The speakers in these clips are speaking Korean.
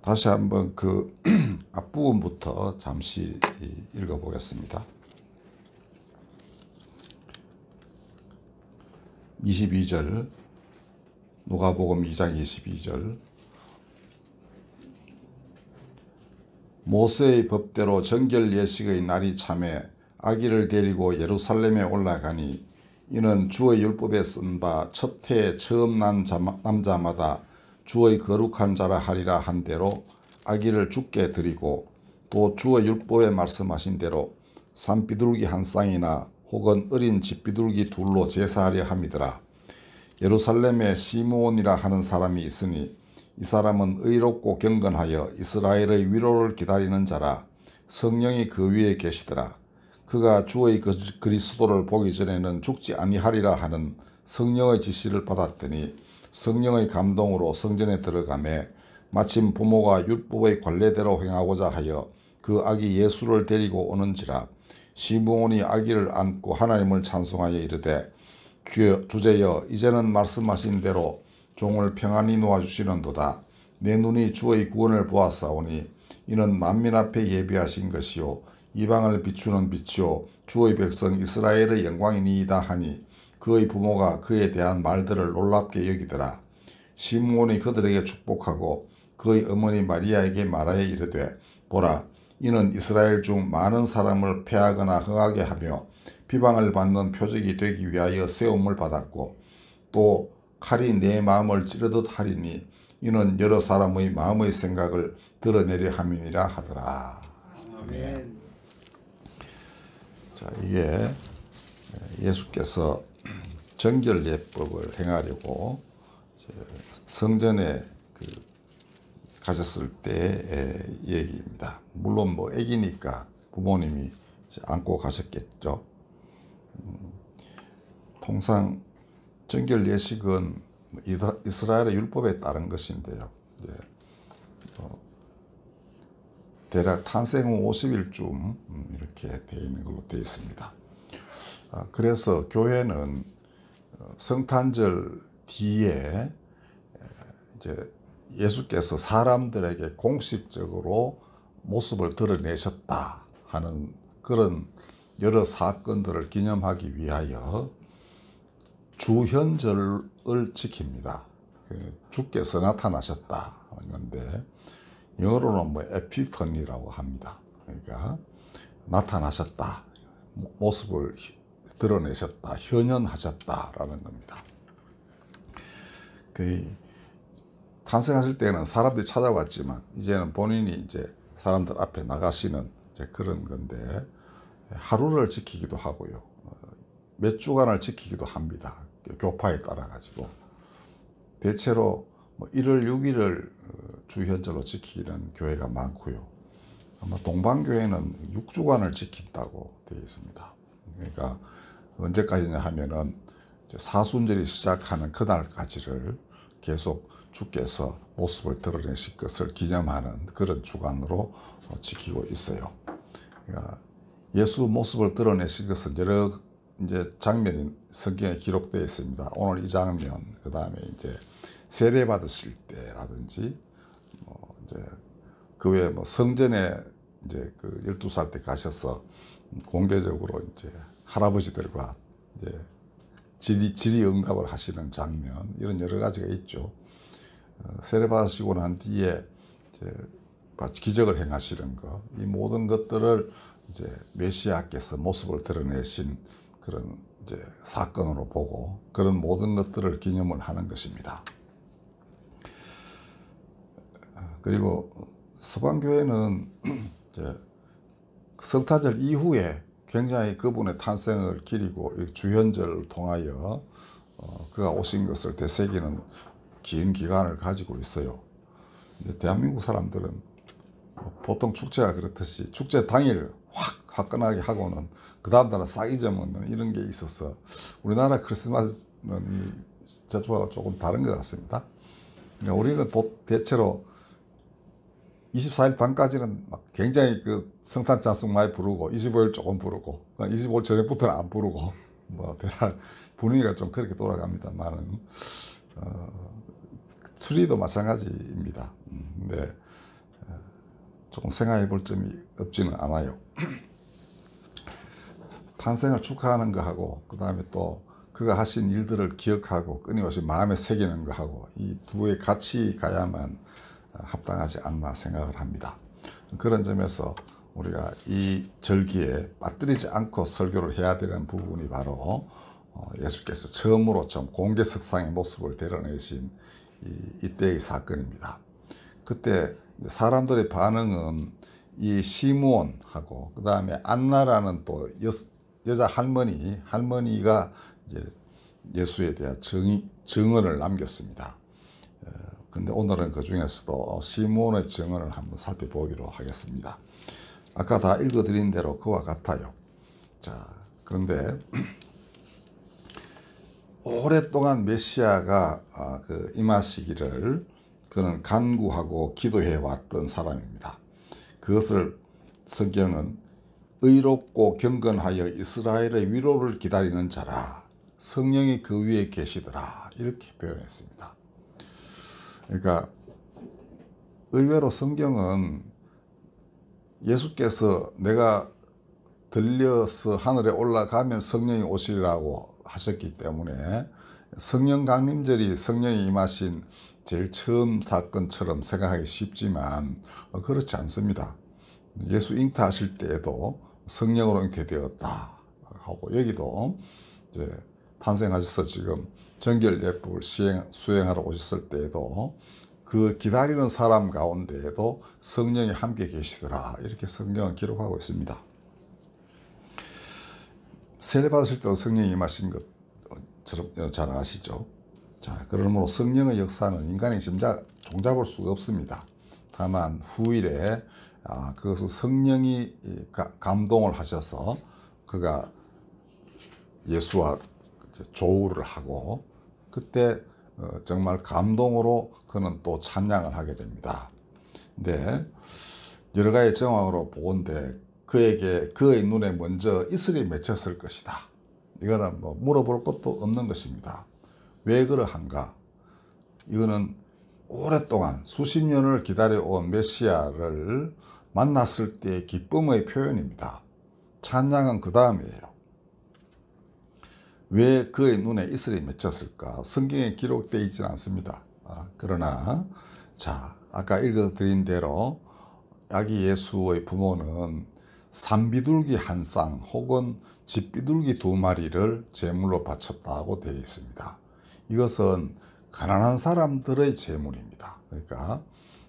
다시 한번 그 앞부분부터 잠시 읽어보겠습니다. 22절, 누가복음 2장 22절. 모세의 법대로 정결 예식의 날이 참에 아기를 데리고 예루살렘에 올라가니 이는 주의 율법에 쓴 바 첫 해에 처음 난 남자마다 주의 거룩한 자라 하리라 한 대로 아기를 주께 드리고 또 주의 율법에 말씀하신 대로 산비둘기 한 쌍이나 혹은 어린 집비둘기 둘로 제사하려 함이더라. 예루살렘에 시므온이라 하는 사람이 있으니 이 사람은 의롭고 경건하여 이스라엘의 위로를 기다리는 자라. 성령이 그 위에 계시더라. 그가 주의 그리스도를 보기 전에는 죽지 아니하리라 하는 성령의 지시를 받았더니 성령의 감동으로 성전에 들어가매 마침 부모가 율법의 관례대로 행하고자 하여 그 아기 예수를 데리고 오는지라. 시므온이 아기를 안고 하나님을 찬송하여 이르되 주제여 이제는 말씀하신 대로 종을 평안히 놓아주시는도다. 내 눈이 주의 구원을 보았사오니 이는 만민 앞에 예비하신 것이요 이방을 비추는 빛이요 주의 백성 이스라엘의 영광이니이다 하니 그의 부모가 그에 대한 말들을 놀랍게 여기더라. 시므온이 그들에게 축복하고 그의 어머니 마리아에게 말하여 이르되 보라 이는 이스라엘 중 많은 사람을 패하거나 흥하게 하며 비방을 받는 표적이 되기 위하여 세움을 받았고 또 칼이 내 마음을 찌르듯 하리니 이는 여러 사람의 마음의 생각을 드러내려 함이니라 하더라. 아멘. 자, 이게 예수께서 정결 예법을 행하려고 성전에 가셨을 때의 얘기입니다. 물론 뭐 아기니까 부모님이 안고 가셨겠죠. 통상 정결 예식은 이스라엘의 율법에 따른 것인데요. 대략 탄생 후 50일쯤 이렇게 되어 있는 걸로 되어 있습니다. 그래서 교회는 성탄절 뒤에 이제 예수께서 사람들에게 공식적으로 모습을 드러내셨다 하는 그런 여러 사건들을 기념하기 위하여 주현절을 지킵니다. 주께서 나타나셨다 하는 건데 영어로는 뭐 에피퍼니라고 합니다. 그러니까 나타나셨다, 모습을 드러내셨다, 현현하셨다라는 겁니다. 탄생하실 때는 사람들이 찾아왔지만 이제는 본인이 이제 사람들 앞에 나가시는 이제 그런 건데 하루를 지키기도 하고요. 몇 주간을 지키기도 합니다. 교파에 따라 가지고 대체로 뭐 1월 6일을 주현절로 지키는 교회가 많고요. 아마 동방교회는 6주간을 지킨다고 되어 있습니다. 그러니까 언제까지냐 하면은 사순절이 시작하는 그날까지를 계속 주께서 모습을 드러내실 것을 기념하는 그런 주간으로 지키고 있어요. 그러니까 예수 모습을 드러내신 것은 여러 이제 장면이 성경에 기록되어 있습니다. 오늘 이 장면, 그 다음에 이제 세례 받으실 때라든지, 이제 그 외에 뭐 성전에 이제 그 12살 때 가셔서 공개적으로 이제 할아버지들과 이제 질의응답을 하시는 장면, 이런 여러 가지가 있죠. 세례 받으시고 난 뒤에 이제 기적을 행하시는 것, 이 모든 것들을 이제 메시아께서 모습을 드러내신 그런 이제 사건으로 보고 그런 모든 것들을 기념을 하는 것입니다. 그리고 서방교회는 이제 성탄절 이후에 굉장히 그분의 탄생을 기리고 주현절을 통하여 그가 오신 것을 되새기는 긴 기간을 가지고 있어요. 근데 대한민국 사람들은 보통 축제가 그렇듯이 축제 당일 확 화끈하게 하고는 그 다음 날은 싹 잊어먹는 이런 게 있어서 우리나라 크리스마스는 저쪽하고 조금 다른 것 같습니다. 그러니까 우리는 대체로 24일 밤까지는 막 굉장히 그 성탄 찬송 많이 부르고 25일 조금 부르고 25일 저녁부터는 안 부르고 뭐 대략 분위기가 좀 그렇게 돌아갑니다만은 추리도 마찬가지입니다. 네. 조금 생각해 볼 점이 없지는 않아요. 탄생을 축하하는 거하고 그 다음에 또 그가 하신 일들을 기억하고 끊임없이 마음에 새기는 거하고 이 두의 같이 가야만 합당하지 않나 생각을 합니다. 그런 점에서 우리가 이 절기에 빠뜨리지 않고 설교를 해야 되는 부분이 바로 예수께서 처음으로 좀 공개석상의 모습을 드러내신 이때의 사건입니다. 그때 사람들의 반응은 이 시므온하고 그 다음에 안나라는 또 여자 할머니가 이제 예수에 대한 증언을 남겼습니다. 근데 오늘은 그 중에서도 시므온의 증언을 한번 살펴보기로 하겠습니다. 아까 다 읽어드린 대로 그와 같아요. 자, 그런데 오랫동안 메시아가 임하시기를 그는 간구하고 기도해 왔던 사람입니다. 그것을 성경은 의롭고 경건하여 이스라엘의 위로를 기다리는 자라 성령이 그 위에 계시더라 이렇게 표현했습니다. 그러니까 의외로 성경은 예수께서 내가 들려서 하늘에 올라가면 성령이 오시리라고 하셨기 때문에 성령 강림절이 성령이 임하신 제일 처음 사건처럼 생각하기 쉽지만 그렇지 않습니다. 예수 잉태하실 때에도 성령으로 잉태되었다 하고 여기도 이제 탄생하셔서 지금 정결예법을 수행하러 오셨을 때에도 그 기다리는 사람 가운데에도 성령이 함께 계시더라 이렇게 성경은 기록하고 있습니다. 세례 받으실 때도 성령이 임하신 것처럼 잘 아시죠? 자, 그러므로 성령의 역사는 인간이 종잡을 수가 없습니다. 다만 후일에 그것은 성령이 감동을 하셔서 그가 예수와 조우를 하고 그때 정말 감동으로 그는 또 찬양을 하게 됩니다. 근데 여러 가지 정황으로 보건대 그의 눈에 먼저 이슬이 맺혔을 것이다. 이거는 뭐 물어볼 것도 없는 것입니다. 왜 그러한가? 이거는 오랫동안 수십 년을 기다려온 메시아를 만났을 때의 기쁨의 표현입니다. 찬양은 그 다음이에요. 왜 그의 눈에 이슬이 맺혔을까? 성경에 기록되어 있지는 않습니다. 그러나 자, 아까 읽어드린 대로 아기 예수의 부모는 산비둘기 한 쌍 혹은 집비둘기 2마리를 제물로 바쳤다고 되어 있습니다. 이것은 가난한 사람들의 제물입니다. 그러니까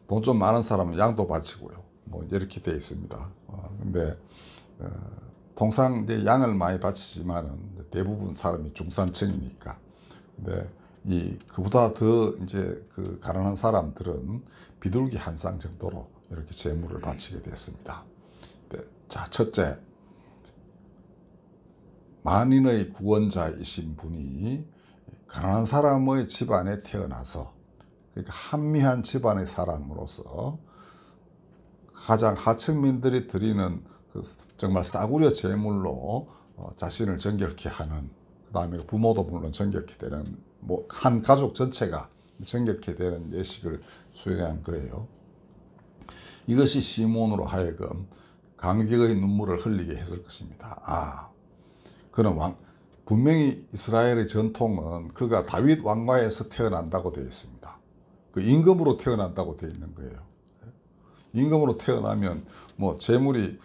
돈 좀 많은 사람은 양도 바치고요. 뭐 이렇게 되어 있습니다. 근데 통상 이제 양을 많이 바치지만은 대부분 사람이 중산층이니까. 근데 그보다 더 이제 그 가난한 사람들은 비둘기 한 쌍 정도로 이렇게 제물을 바치게 됐습니다. 자, 첫째, 만인의 구원자이신 분이 가난한 사람의 집안에 태어나서 그러니까 한미한 집안의 사람으로서 가장 하층민들이 드리는 그 정말 싸구려 제물로 자신을 정결케 하는 그 다음에 부모도 물론 정결케 되는 뭐 한 가족 전체가 정결케 되는 예식을 수행한 거예요. 이것이 시몬으로 하여금 감격의 눈물을 흘리게 했을 것입니다. 그는 분명히 이스라엘의 전통은 그가 다윗 왕가에서 태어난다고 되어 있습니다. 그 임금으로 태어난다고 되어 있는 거예요. 임금으로 태어나면 뭐 재물이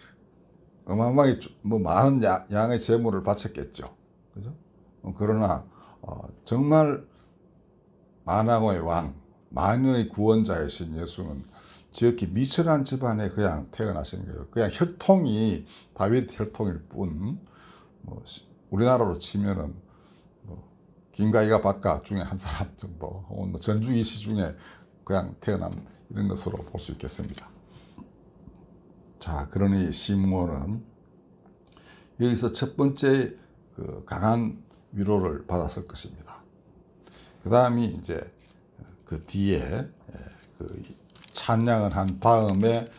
어마어마하게 뭐 많은 양의 재물을 바쳤겠죠. 그죠? 그러나 정말 만왕의 왕, 만연의 구원자이신 예수는 지극히 미천한 집안에 그냥 태어나신 거예요. 그냥 혈통이 다윗 혈통일 뿐, 뭐 우리나라로 치면은 뭐 김가희가 박가 중에 한 사람 정도, 혹은 뭐 전주이시 중에 그냥 태어난 이런 것으로 볼 수 있겠습니다. 자, 그러니 시므온은 여기서 첫 번째 그 강한 위로를 받았을 것입니다. 그 다음이 이제 그 뒤에 그 찬양을 한 다음에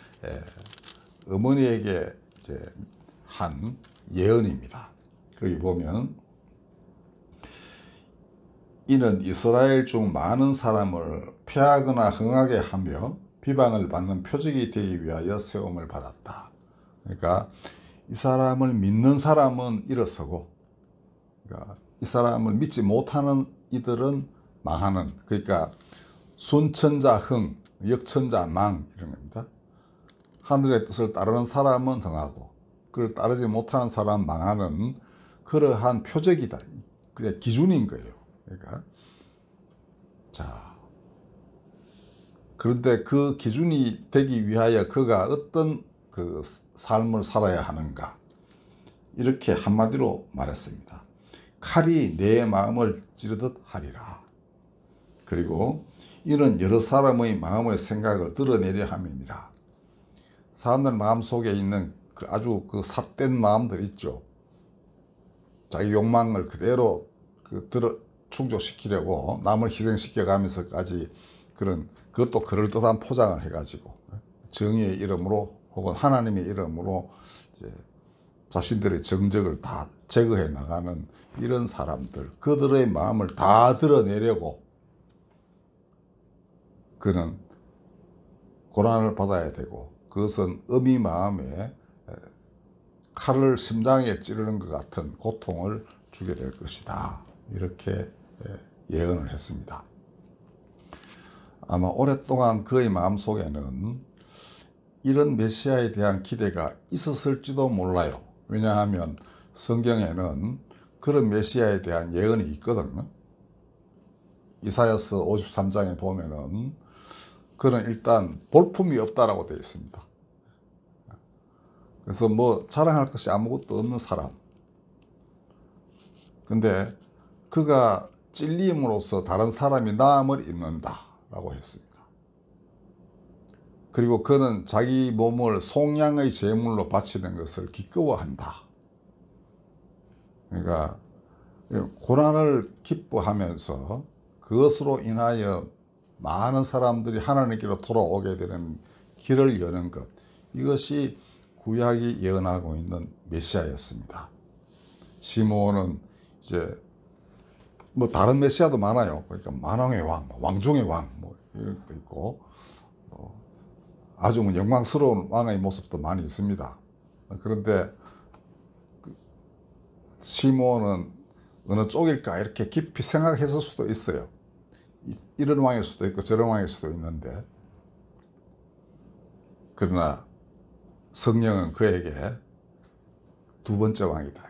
어머니에게 이제 한 예언입니다. 거기 보면 이는 이스라엘 중 많은 사람을 패하거나 흥하게 하며 비방을 받는 표적이 되기 위하여 세움을 받았다. 그러니까 이 사람을 믿는 사람은 일어서고, 그러니까 이 사람을 믿지 못하는 이들은 망하는, 그러니까 순천자 흥, 역천자 망 이런 겁니다. 하늘의 뜻을 따르는 사람은 흥하고 그걸 따르지 못하는 사람은 망하는 그러한 표적이다. 그게 기준인 거예요. 그러니까 자, 그런데 그 기준이 되기 위하여 그가 어떤 그 삶을 살아야 하는가, 이렇게 한마디로 말했습니다. 칼이 내 마음을 찌르듯 하리라. 그리고 이는 여러 사람의 마음의 생각을 드러내려 함이니라. 사람들 마음속에 있는 그 아주 그 삿된 마음들 있죠. 자기 욕망을 그대로 충족시키려고 남을 희생시켜 가면서까지 그것도 그럴듯한 포장을 해가지고 정의의 이름으로 혹은 하나님의 이름으로 이제 자신들의 정적을 다 제거해 나가는 이런 사람들, 그들의 마음을 다 드러내려고 그는 고난을 받아야 되고, 그것은 어미 마음에 칼을 심장에 찌르는 것 같은 고통을 주게 될 것이다. 이렇게 예언을 했습니다. 아마 오랫동안 그의 마음속에는 이런 메시아에 대한 기대가 있었을지도 몰라요. 왜냐하면 성경에는 그런 메시아에 대한 예언이 있거든요. 이사야서 53장에 보면은 그는 일단 볼품이 없다라고 되어 있습니다. 그래서 뭐 자랑할 것이 아무것도 없는 사람. 근데 그가 찔림으로써 다른 사람이 나음을 입는다라고 했습니다. 그리고 그는 자기 몸을 속량의 제물로 바치는 것을 기꺼워한다. 그러니까 고난을 기뻐하면서 그것으로 인하여 많은 사람들이 하나님께로 돌아오게 되는 길을 여는 것, 이것이 구약이 예언하고 있는 메시아였습니다. 시므온은 이제 뭐 다른 메시아도 많아요. 그러니까 만왕의 왕, 왕중의 왕, 뭐 이런 것도 있고, 아주 영광스러운 왕의 모습도 많이 있습니다. 그런데 시므온은 어느 쪽일까 이렇게 깊이 생각했을 수도 있어요. 이런 왕일 수도 있고 저런 왕일 수도 있는데, 그러나 성령은 그에게 두 번째 왕이다.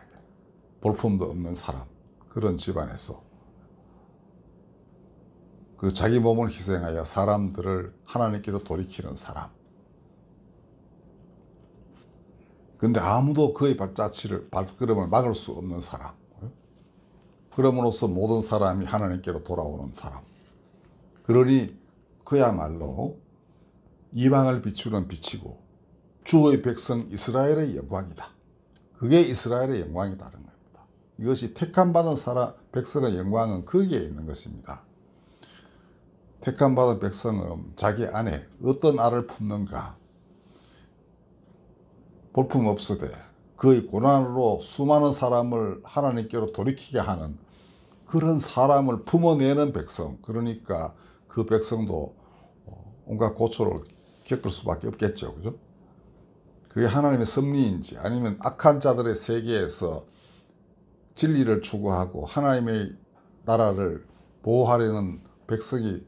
볼품도 없는 사람, 그런 집안에서 그 자기 몸을 희생하여 사람들을 하나님께로 돌이키는 사람. 근데 아무도 그의 발걸음을 막을 수 없는 사람. 그럼으로써 모든 사람이 하나님께로 돌아오는 사람. 그러니 그야말로 이방을 비추는 빛이고 주의 백성 이스라엘의 영광이다. 그게 이스라엘의 영광이다는 겁니다. 이것이 택함받은 백성의 영광은 거기에 있는 것입니다. 택함받은 백성은 자기 안에 어떤 알을 품는가, 볼품 없으되 그의 고난으로 수많은 사람을 하나님께로 돌이키게 하는 그런 사람을 품어내는 백성. 그러니까 그 백성도 온갖 고초를 겪을 수밖에 없겠죠. 그죠? 그게 하나님의 섭리인지 아니면 악한 자들의 세계에서 진리를 추구하고 하나님의 나라를 보호하려는 백성이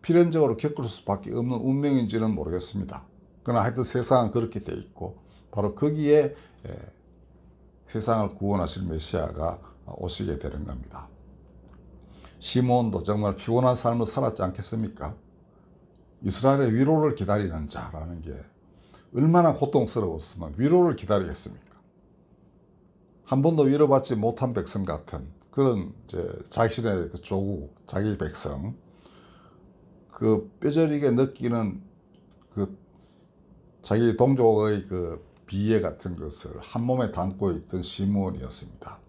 필연적으로 겪을 수밖에 없는 운명인지는 모르겠습니다. 그러나 하여튼 세상은 그렇게 돼 있고, 바로 거기에 세상을 구원하실 메시아가 오시게 되는 겁니다. 시므온도 정말 피곤한 삶을 살았지 않겠습니까? 이스라엘의 위로를 기다리는 자라는 게 얼마나 고통스러웠으면 위로를 기다리겠습니까? 한 번도 위로받지 못한 백성 같은 그런 자신의 그 조국, 자기 백성, 그 뼈저리게 느끼는 그 자기 동족의 그 비애 같은 것을 한 몸에 담고 있던 시므온이었습니다.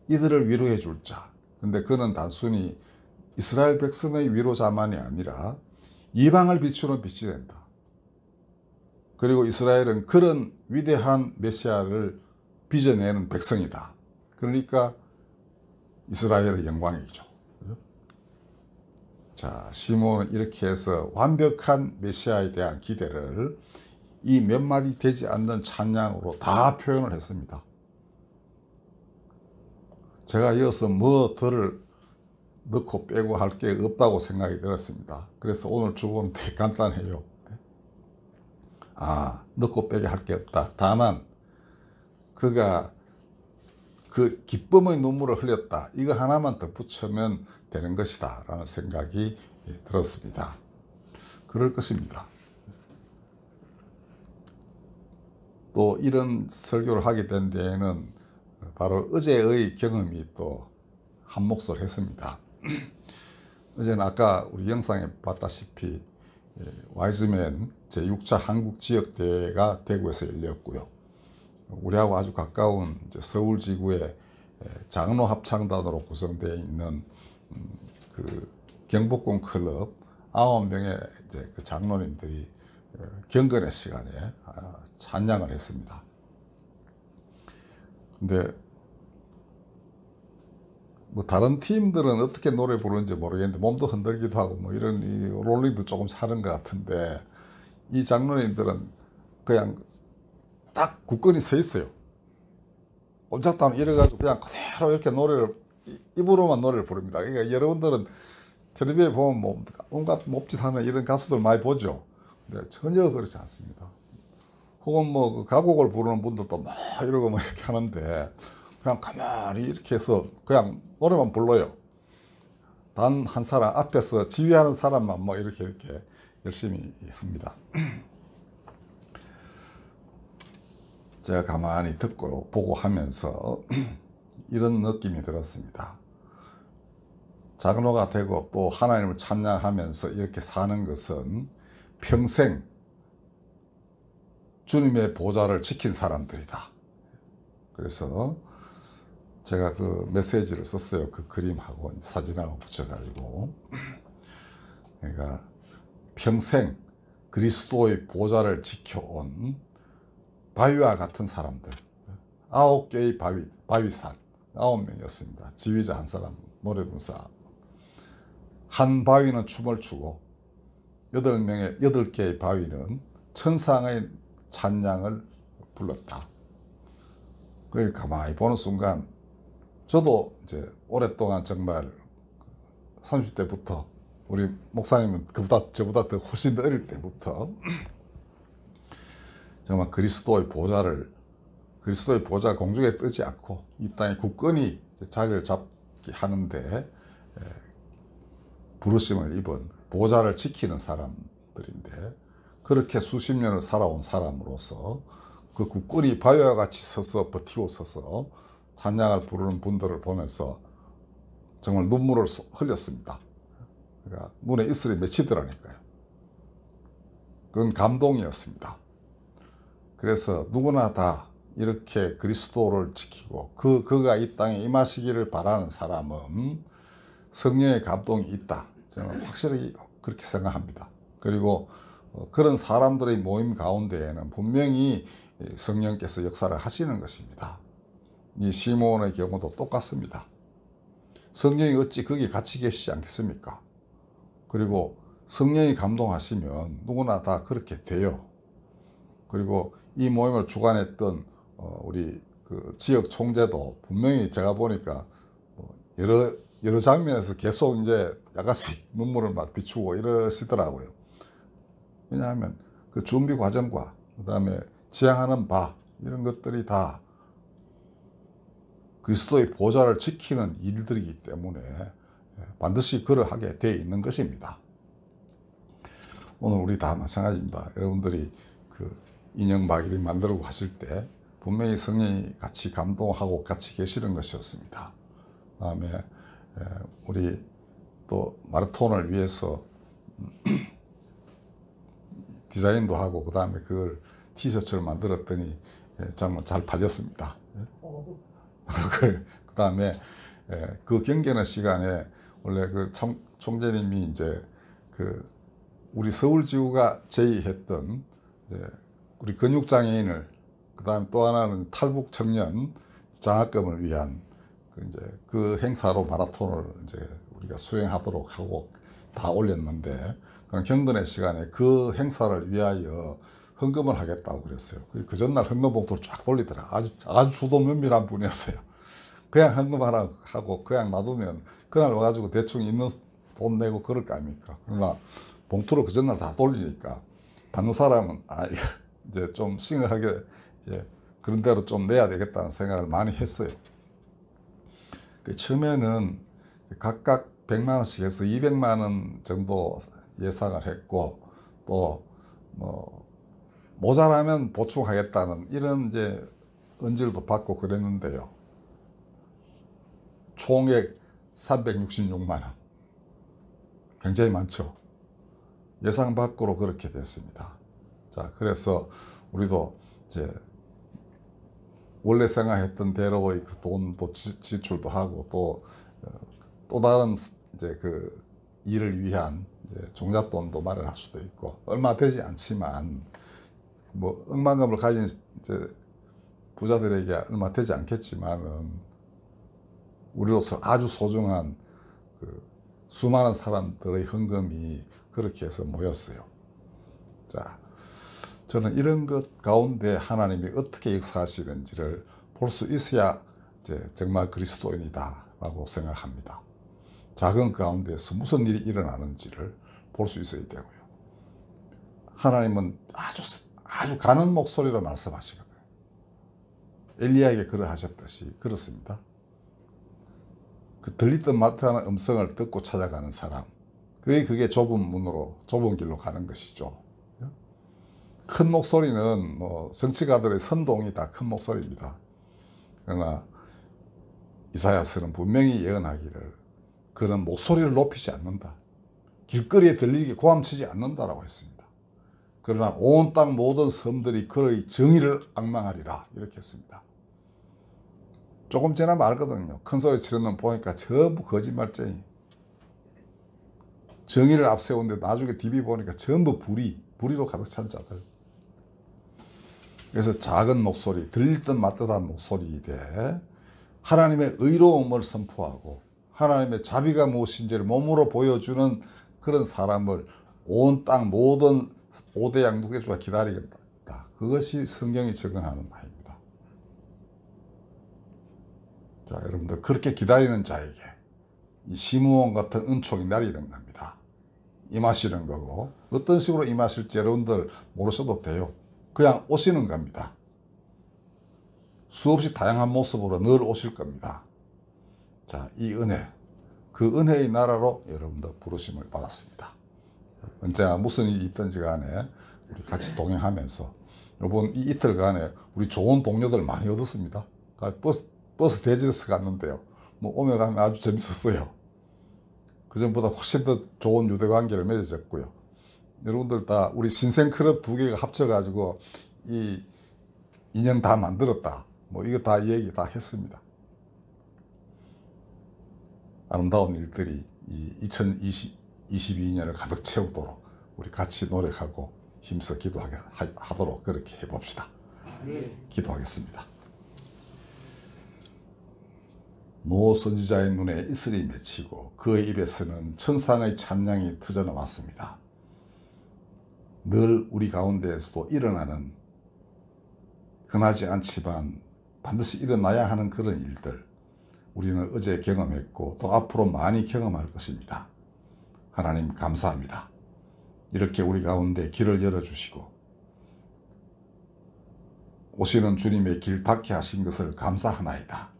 이들을 위로해 줄 자. 근데 그는 단순히 이스라엘 백성의 위로자만이 아니라 이방을 비추는 빛이 된다. 그리고 이스라엘은 그런 위대한 메시아를 빚어내는 백성이다. 그러니까 이스라엘의 영광이죠. 자, 시몬은 이렇게 해서 완벽한 메시아에 대한 기대를 이 몇 마디 되지 않는 찬양으로 다 표현을 했습니다. 제가 이어서 뭐 덜 넣고 빼고 할 게 없다고 생각이 들었습니다. 그래서 오늘 주보는 되게 간단해요. 넣고 빼게 할 게 없다. 다만 그가 그 기쁨의 눈물을 흘렸다. 이거 하나만 더 붙이면 되는 것이다 라는 생각이 들었습니다. 그럴 것입니다. 또 이런 설교를 하게 된 데에는 바로 어제의 경험이 또 한 몫을 했습니다. 어제는 아까 우리 영상에 봤다시피 와이즈맨 제6차 한국지역대회가 대구에서 열렸고요. 우리하고 아주 가까운 서울지구의 장로 합창단으로 구성되어 있는 그 경복궁 클럽 9명의 그 장로님들이 경건의 시간에 찬양을 했습니다. 근데 뭐 다른 팀들은 어떻게 노래 부르는지 모르겠는데 몸도 흔들기도 하고 뭐 이런 롤링도 조금 하는 것 같은데 이 장로님들은 그냥 딱 굳건히 서 있어요. 옴짝다운 이래가지고 그냥 그대로 이렇게 노래를 입으로만 노래를 부릅니다. 그러니까 여러분들은 텔레비에 보면 뭐 온갖 몸짓하는 이런 가수들 많이 보죠. 근데 전혀 그렇지 않습니다. 혹은 뭐 가곡을 부르는 분들도 막 이러고 뭐 이렇게 하는데 그냥 가만히 이렇게 해서 그냥 노래만 불러요. 단 한 사람 앞에서 지휘하는 사람만 뭐 이렇게 열심히 합니다. 제가 가만히 듣고 보고 하면서 이런 느낌이 들었습니다. 장로가 되고 또 하나님을 찬양하면서 이렇게 사는 것은 평생 주님의 보좌를 지킨 사람들이다. 그래서 제가 그 메시지를 썼어요. 그 그림하고 사진하고 붙여가지고. 그러니까 평생 그리스도의 보좌를 지켜온 바위와 같은 사람들. 9개의 바위산 9명이었습니다. 지휘자 한 사람, 노래 부르사. 한 바위는 춤을 추고 8개의 바위는 천상의 찬양을 불렀다. 그걸 가만히 보는 순간 저도 이제 오랫동안 정말 30대부터 우리 목사님은 저보다 더 훨씬 더 어릴 때부터 정말 그리스도의 보좌 공중에 뜨지 않고 이 땅에 굳건히 자리를 잡게 하는데 부르심을 입은 보좌를 지키는 사람들인데 그렇게 수십 년을 살아온 사람으로서 그 굳건히 바위와 같이 서서 버티고 서서 찬양을 부르는 분들을 보면서 정말 눈물을 흘렸습니다. 그러니까 눈에 이슬이 맺히더라니까요. 그건 감동이었습니다. 그래서 누구나 다 이렇게 그리스도를 지키고 그가 이 땅에 임하시기를 바라는 사람은 성령의 감동이 있다. 저는 확실히 그렇게 생각합니다. 그리고 그런 사람들의 모임 가운데에는 분명히 성령께서 역사를 하시는 것입니다. 이 시몬의 경우도 똑같습니다. 성령이 어찌 거기 같이 계시지 않겠습니까? 그리고 성령이 감동하시면 누구나 다 그렇게 돼요. 그리고 이 모임을 주관했던 우리 그 지역 총재도 분명히 제가 보니까 여러 장면에서 계속 이제 약간씩 눈물을 막 비추고 이러시더라고요. 왜냐하면 그 준비 과정과 그다음에 지향하는 바 이런 것들이 다 그리스도의 보좌를 지키는 일들이기 때문에 반드시 그러하게 되어 있는 것입니다. 오늘 우리 다 마찬가지입니다. 여러분들이 그 인형 마귀를 만들고 하실 때 분명히 성령이 같이 감동하고 같이 계시는 것이었습니다. 그다음에 우리 또 마라톤을 위해서 디자인도 하고 그다음에 그걸 티셔츠를 만들었더니 정말 잘 팔렸습니다. 그다음에 그 경계하는 시간에 원래 그 총재님이 이제 그 우리 서울지구가 제의했던 이제 우리 근육장애인을 그다음 또 하나는 탈북 청년 장학금을 위한 그 행사로 마라톤을 이제 우리가 수행하도록 하고 다 올렸는데 그런 경건의 시간에 그 행사를 위하여 헌금을 하겠다고 그랬어요. 그 전날 헌금 봉투를 쫙 돌리더라. 아주 주도 면밀한 분이었어요. 그냥 헌금하라 하고 그냥 놔두면 그날 와가지고 대충 있는 돈 내고 그럴 거 아닙니까? 그러나 봉투를 그 전날 다 돌리니까 받는 사람은 이거 이제 좀 심각하게 이제 그런 대로 좀 내야 되겠다는 생각을 많이 했어요. 처음에는 각각 100만 원씩 해서 200만 원 정도 예상을 했고 또 뭐 모자라면 보충하겠다는 이런 이제 언질도 받고 그랬는데요. 총액 366만 원. 굉장히 많죠. 예상 밖으로 그렇게 됐습니다. 자, 그래서 우리도 이제 원래 생각했던 대로의 그 돈도 지출도 하고 또 다른 이제 그 일을 위한 이제 종잣돈도 마련할 수도 있고 얼마 되지 않지만 뭐 억만금을 가진 이제 부자들에게 얼마 되지 않겠지만은 우리로서 아주 소중한 그 수많은 사람들의 헌금이 그렇게 해서 모였어요. 자, 저는 이런 것 가운데 하나님이 어떻게 역사하시는지를 볼 수 있어야 이제 정말 그리스도인이다라고 생각합니다. 작은 가운데서 무슨 일이 일어나는지를 볼 수 있어야 되고요. 하나님은 아주 가는 목소리로 말씀하시거든요. 엘리야에게 그러하셨듯이 그렇습니다. 그 들리던 말듯하는 음성을 듣고 찾아가는 사람, 그게 좁은 문으로 좁은 길로 가는 것이죠. 큰 목소리는 뭐 정치가들의 선동이 다 큰 목소리입니다. 그러나 이사야서는 분명히 예언하기를 그는 목소리를 높이지 않는다. 길거리에 들리게 고함치지 않는다라고 했습니다. 그러나 온 땅 모든 섬들이 그의 정의를 앙망하리라 이렇게 했습니다. 조금 지나면 알거든요. 큰 소리 치는 놈 보니까 전부 거짓말쟁이. 정의를 앞세우는데 나중에 DB 보니까 전부 불의로 가득 찬 자들. 그래서 작은 목소리, 들리던 맞듯한 목소리이되 하나님의 의로움을 선포하고 하나님의 자비가 무엇인지를 몸으로 보여주는 그런 사람을 온 땅 모든 5대 양육주가 기다리겠다. 그것이 성경이 적용하는 바입니다. 자, 여러분들 그렇게 기다리는 자에게 이 시므온 같은 은총이 내리는 겁니다. 임하시는 거고 어떤 식으로 임하실지 여러분들 모르셔도 돼요. 그냥 오시는 겁니다. 수없이 다양한 모습으로 늘 오실 겁니다. 자, 이 은혜, 그 은혜의 나라로 여러분들 부르심을 받았습니다. 언제나 무슨 일이 있든지 간에 우리 같이 동행하면서 이번 이 이틀간에 우리 좋은 동료들 많이 얻었습니다. 버스 대절에서 갔는데요. 뭐 오며 가면 아주 재밌었어요. 그전보다 훨씬 더 좋은 유대관계를 맺어졌고요. 여러분들 다 우리 신생클럽 2개가 합쳐가지고 이 인형 다 만들었다. 뭐 이거 다 얘기 다 했습니다. 아름다운 일들이 이 2022년을 가득 채우도록 우리 같이 노력하고 힘써 기도하도록 그렇게 해봅시다. 기도하겠습니다. 노 선지자의 눈에 이슬이 맺히고 그의 입에서는 천상의 찬양이 터져나왔습니다. 늘 우리 가운데에서도 일어나는 흔하지 않지만 반드시 일어나야 하는 그런 일들 우리는 어제 경험했고 또 앞으로 많이 경험할 것입니다. 하나님 감사합니다. 이렇게 우리 가운데 길을 열어주시고 오시는 주님의 길 닿게 하신 것을 감사하나이다.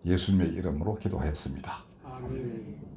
예수님의 이름으로 기도하였습니다. 아멘.